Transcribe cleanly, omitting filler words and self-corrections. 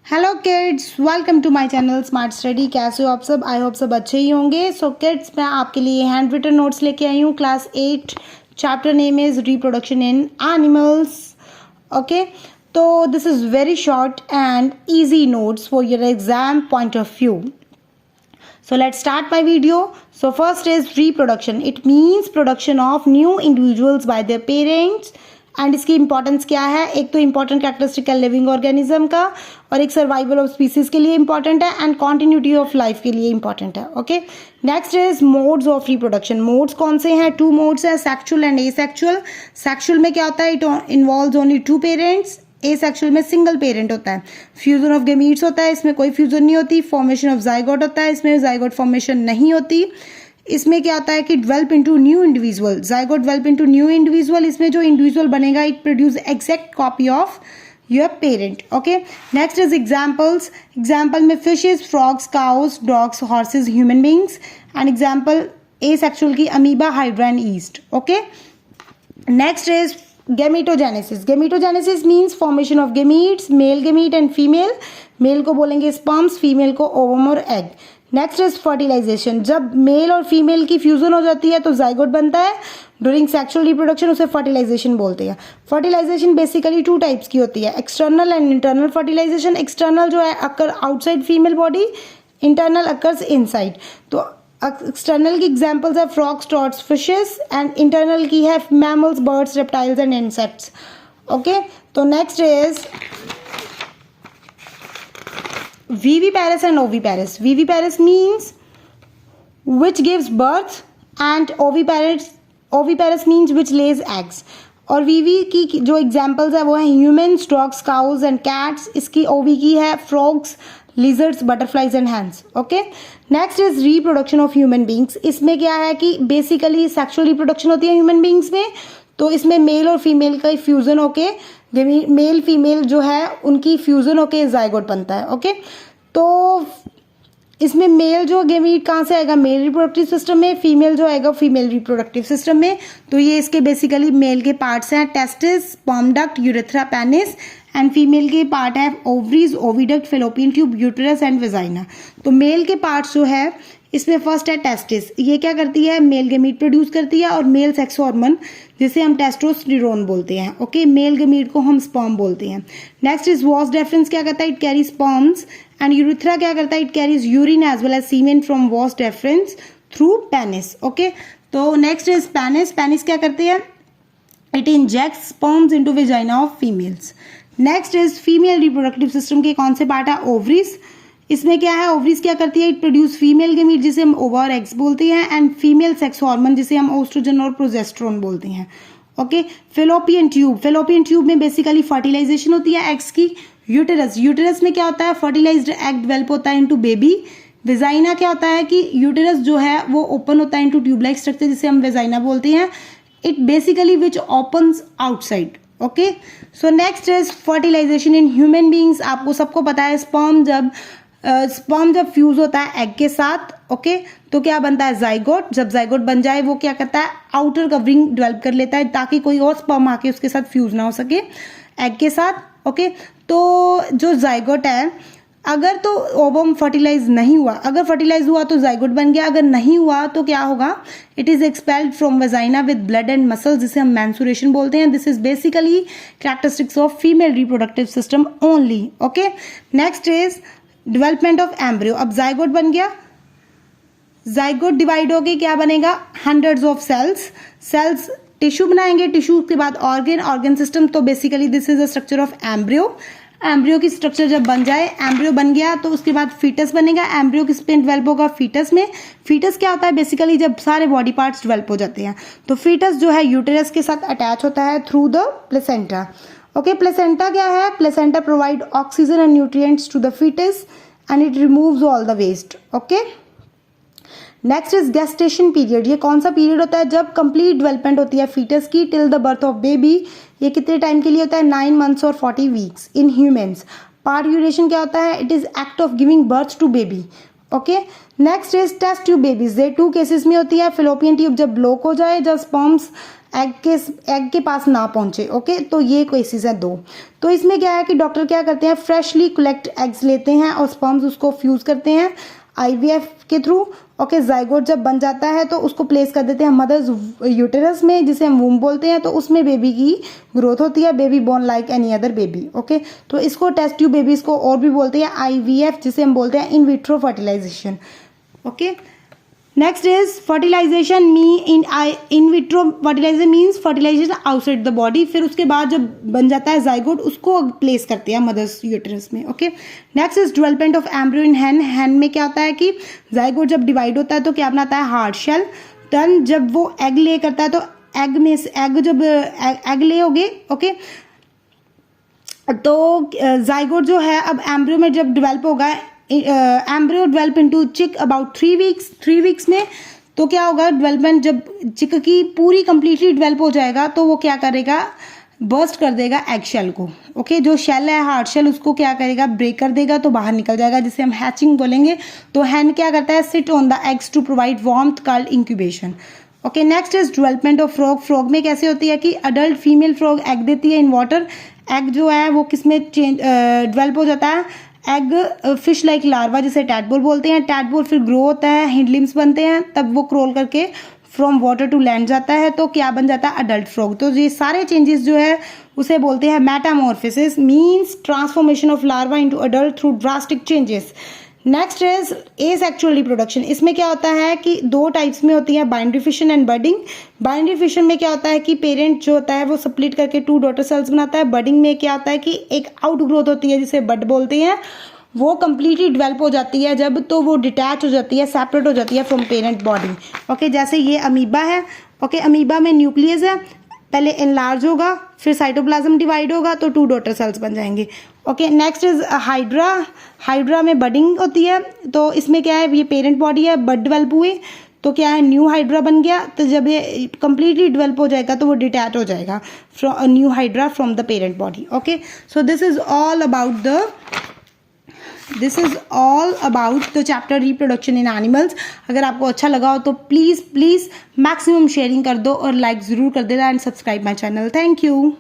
Hello kids, welcome to my channel smart study. कैसे हो आप सब? आई होप सब अच्छे ही होंगे। सो किड्स, मैं आपके लिए हैंड रिटन नोट्स लेके आई हूँ। Class 8 chapter name is reproduction in animals. Okay, तो this is very short and easy notes for your exam point of view. So let's start my video. So first is reproduction. It means production of new individuals by their parents. And इसकी importance क्या है? एक तो important characteristic है living organism का, और एक survival of species के लिए इंपॉर्टेंट है, एंड कॉन्टिन्यूटी ऑफ लाइफ के लिए इंपॉर्टेंट है। Okay, next is modes of reproduction. Modes कौन से हैं? 2 मोड्स है, सेक्सुअल एंड एसेक्सुअल। सेक्सुअल में क्या होता है? It involves only 2 parents. Asexual में सिंगल पेरेंट होता है। फ्यूजन ऑफ गैमीट्स होता है, इसमें कोई फ्यूजन नहीं होती। फॉर्मेशन ऑफ जाइगोट होता है, इसमें जाइगोट फॉर्मेशन नहीं होती। इसमें क्या होता है कि develop into new individual, zygote develop into new individual. इसमें जो इंडिविजुअल बनेगा it produce exact copy of your parent. Okay, next is examples. Example में fishes, frogs, cows, dogs, horses, human beings. And example asexual की amoeba, hydra and yeast. Okay, next is gametogenesis. Gametogenesis means formation of gametes, male gamete and female. Male को बोलेंगे sperms, female को ovum और egg. Next is fertilisation. जब male और female की fusion हो जाती है तो जाइगोट बनता है। ड्यूरिंग सेक्सुअल रिप्रोडक्शन उसे फर्टिलाइजेशन बोलते हैं। फर्टिलाइजेशन बेसिकली 2 टाइप्स की होती है, external and internal fertilisation. External जो है occur outside female body, internal occurs inside. तो एक्सटर्नल की एग्जांपल्स है frogs, trouts, fishes, and internal की है mammals, birds, reptiles and insects. Okay, तो next is viviparous and oviparous. Viviparous means which gives birth and oviparous means which lays eggs. और वीवी की जो examples है वो है humans, dogs, cows and cats. इसकी ओवी की है frogs, lizards, butterflies and hens. Okay, next is reproduction of human beings. इसमें क्या है कि बेसिकली सेक्सुअल रिप्रोडक्शन होती है ह्यूमन बींग्स में। तो इसमें मेल और फीमेल का फ्यूजन होके मेल फीमेल जो है उनकी फ्यूजन होके जाइगोट बनता है। ओके, तो इसमें मेल जो गेमीट कहाँ से आएगा? मेल रिप्रोडक्टिव सिस्टम में। फीमेल जो आएगा फीमेल रिप्रोडक्टिव सिस्टम में। तो ये इसके बेसिकली मेल के पार्ट्स हैं testis, sperm duct, urethra, penis. And female के पार्ट है ovaries, oviduct, fallopian tube, uterus and vagina. तो मेल के पार्ट्स जो है इसमें फर्स्ट है टेस्टिस। ये क्या करती है? मेल गेमीट प्रोड्यूस करती है, और मेल सेक्स हार्मोन जिसे हम टेस्टोस्टेरोन बोलते हैं। ओके, मेल गेमीट को हम स्पर्म बोलते हैं। Next is vas deferens. क्या करता है? It carry sperms. And urethra क्या करता है? It carries urine as well as semen from vas deferens through penis. Okay, तो नेक्स्ट इज पेनिस। पेनिस क्या करती है? It injects sperms into vagina of females. Next is female reproductive system के कौन से पार्ट है? ओवरीज। इसमें क्या है? ओवरीज क्या करती है? इट प्रोड्यूस फीमेल गेमीट जिसे हम ओवा और एग्स बोलते हैं, एंड फीमेल सेक्स हार्मोन जिसे हम ओस्ट्रोजन और प्रोजेस्टेरोन बोलते हैं। Okay, fallopian tube. Fallopian tube में बेसिकली फर्टिलाइजेशन होती है एग्स की। यूटेरस। यूटेरस में क्या होता है? फर्टिलाइज्ड एग डेवलप होता है इनटू बेबी। वेजाइना क्या होता है कि यूटेरस जो है वो ओपन होता है इनटू ट्यूबलाइक स्ट्रक्चर जिसे हम वेजाइना बोलते हैं। It basically which opens outside. Okay, so next is fertilisation in human beings. आपको सबको पता है स्पर्म जब फ्यूज होता है एग के साथ, ओके, तो क्या बनता है? जाइगोट। जब जाइगोट बन जाए वो क्या करता है? आउटर कवरिंग डेवलप कर लेता है ताकि कोई और स्पर्म आके उसके साथ फ्यूज ना हो सके एग के साथ। ओके, तो जो जाइगोट है, अगर तो ओवम फर्टिलाइज नहीं हुआ, अगर फर्टिलाइज हुआ तो जाइगोट बन गया, अगर नहीं हुआ तो क्या होगा? It is expelled from vagina with blood and muscles जिसे हम मेंस्ट्रुएशन बोलते हैं। This is basically characteristics of female reproductive system only. Okay, next is development of embryo. अब जाइगोट बन गया, जाइगोट डिवाइड होके क्या बनेगा? हंड्रेड्स ऑफ सेल्स टिश्यू बनाएंगे, टिश्यू के बाद ऑर्गन सिस्टम। तो basically this is the structure of embryo. Embryo की स्ट्रक्चर जब बन जाए, एम्ब्रियो बन गया तो उसके बाद फीटस बनेगा। एम्ब्रियो किस पे डेवलप होगा? फीटस में। फीटस क्या होता है? बेसिकली जब सारे बॉडी पार्ट्स डेवलप हो जाते हैं तो फीटस जो है यूटेरस के साथ अटैच होता है through the placenta. Okay, placenta क्या है? Placenta provide oxygen and nutrients to the foetus and it removes all the waste. Okay, next is gestation period. ये कौन सा पीरियड होता है? जब कंप्लीट डेवलपमेंट होती है फीटस की till the birth of baby. ये कितने टाइम के लिए होता है? 9 मंथ्स और 40 weeks in humans. Parturition क्या होता है? It is act of giving birth to baby. Okay, next is test tube babies. ये 2 केसेस में होती है। फेलोपियन ट्यूब जब ब्लॉक हो जाए, जब स्पर्म्स एग के पास ना पहुंचे। ओके, तो ये केसेस है 2। तो इसमें क्या है कि डॉक्टर क्या करते हैं, फ्रेशली कलेक्ट एग्स लेते हैं और स्पर्म्स उसको फ्यूज करते हैं IVF के थ्रू। ओके, जाइगोट जब बन जाता है तो उसको प्लेस कर देते हैं मदर्स यूटेरस में, जिसे हम वूम बोलते हैं। तो उसमें बेबी की ग्रोथ होती है, baby born like any other baby. Okay, तो इसको टेस्ट ट्यूब बेबीज को और भी बोलते हैं IVF, जिसे हम बोलते हैं in vitro fertilisation. Okay, next is fertilisation in vitro fertilisation means fertilisation outside the body. फिर उसके बाद जब बन जाता है जाइगोट, उसको प्लेस करते हैं मदर्स यूटेरस में। Okay, next is development of embryo in hen. Hen में क्या होता है कि जाइगोट जब डिवाइड होता है तो क्या बनाता है, हार्ड शेल। देन जब वो एग ले करता है तो एग में एग जब एग ले होगे, ओके, तो जाइगोट जो है अब एम्ब्रियो में जब डेवलप होगा, एम्ब्रियो डेवलप इनटू चिक अबाउट 3 वीक्स में। तो क्या होगा, डेवलपमेंट जब चिक की पूरी कंप्लीटली डेवलप हो जाएगा तो वो क्या करेगा, बर्स्ट कर देगा एग शेल को। ओके, जो शेल है हार्ड शेल, उसको क्या करेगा, ब्रेक कर देगा तो बाहर निकल जाएगा, जिसे हम हैचिंग बोलेंगे। तो हैन क्या करता है, sit on the eggs to provide warmth called incubation. Okay, next is development of frog. Frog में कैसे होती है कि अडल्ट फीमेल फ्रॉग एग देती है इन वाटर। एग जो है वो किस में डेवलप हो जाता है, एग फिश लाइक लार्वा, जिसे टैडपोल बोलते हैं। टैडपोल फिर ग्रो होता है, हिंडलिम्स बनते हैं, तब वो क्रोल करके फ्रॉम वाटर टू लैंड जाता है। तो क्या बन जाता है, अडल्ट फ्रॉग। तो ये सारे चेंजेस जो है उसे बोलते हैं Metamorphosis, means transformation of larva into adult through drastic changes. Next is asexual reproduction. इसमें क्या होता है कि 2 टाइप्स में होती है, binary fission and budding. Binary fission में क्या होता है कि पेरेंट जो होता है वो स्प्लिट करके 2 डॉटर सेल्स बनाता है। बडिंग में क्या होता है कि एक आउट ग्रोथ होती है, जिसे बड बोलते हैं, वो कंप्लीटली डेवलप हो जाती है जब, तो वो डिटैच हो जाती है, सेपरेट हो जाती है फ्रॉम पेरेंट बॉडी। ओके, जैसे ये अमीबा है। ओके, अमीबा में न्यूक्लियस है, पहले एनलार्ज होगा, फिर साइटोप्लाज्म डिवाइड होगा तो 2 डॉटर सेल्स बन जाएंगे। Okay, next is hydra. Hydra में बडिंग होती है। तो इसमें क्या है, ये पेरेंट बॉडी है, बड डेवलप हुए तो क्या है, न्यू हाइड्रा बन गया। तो जब ये कंप्लीटली डेवलप हो जाएगा तो वो डिटैच हो जाएगा from new hydra from the parent body. Okay, so this is all about the chapter reproduction in animals. अगर आपको अच्छा लगा हो तो प्लीज़ मैक्सिमम शेयरिंग कर दो और लाइक ज़रूर कर देना and subscribe my channel. Thank you.